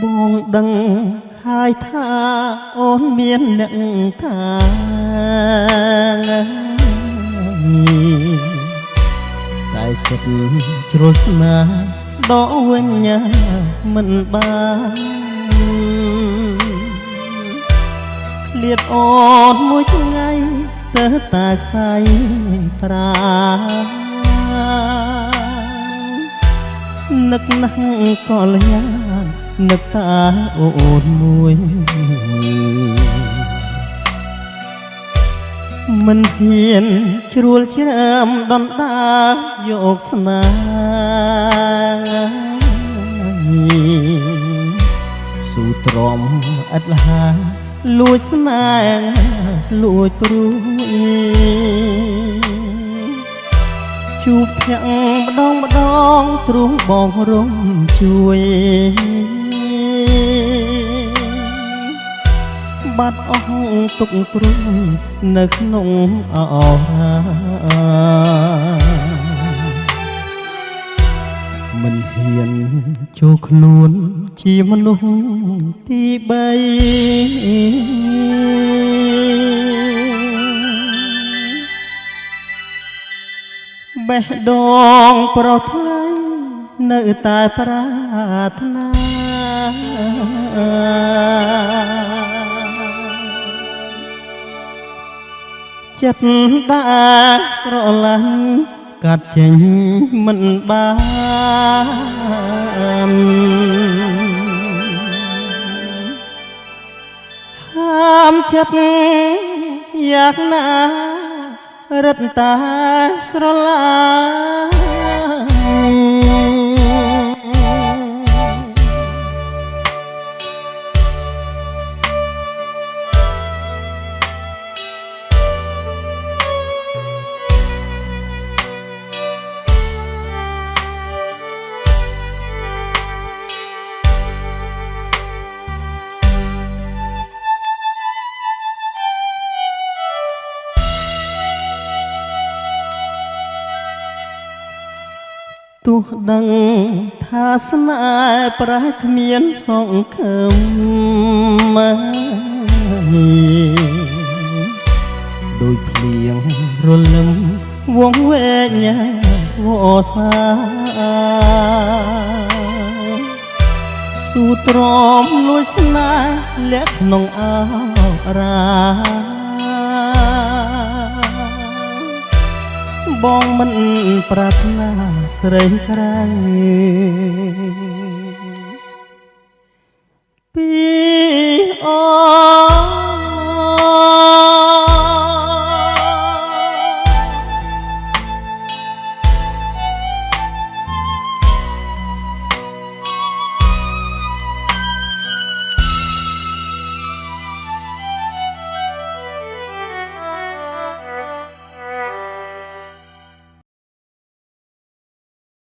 បងដឹងហើយថាអូនមានអ្នកថាតែចិត្តជ្រុលស្នេហ៍ដកវិញមិនបានឃ្លាតអូនមួយថ្ងៃស្ទើរតែខ្សែប្រានឹកណាស់ក៏លះនឹកតាអូនមួយមិនហ៊ានជ្រួលជ្រើមដណ្ដើមយកស្នេហ៍ស៊ូទ្រាំឥតលហាលួចស្នេហ៍លួចព្រួយជួបភ័ក្រម្ដងទ្រង់បងរំជួយបាត់អស់ទុកព្រួយនៅក្នុងអរាមិនហ៊ានចូលខ្លួនជាមនុស្សទី3បេះដូងប្រថ្លៃនៅតែប្រាថ្នាចិត្តដែលស្រឡាញ់កាត់ចេញមិនបានហាមចិត្តយ៉ាងណារឹតតែស្រឡាញ់ទោះដឹងថាស្នេហ៍ប្រែគ្មានសង្ឃឹមដូចភ្លៀងរលឹមវងវែងវសាស៊ូទ្រាំលួចស្នេហ៍លាក់ក្នុងអរាបងមិនប្រាថ្នាស្រីក្រៃពីអូ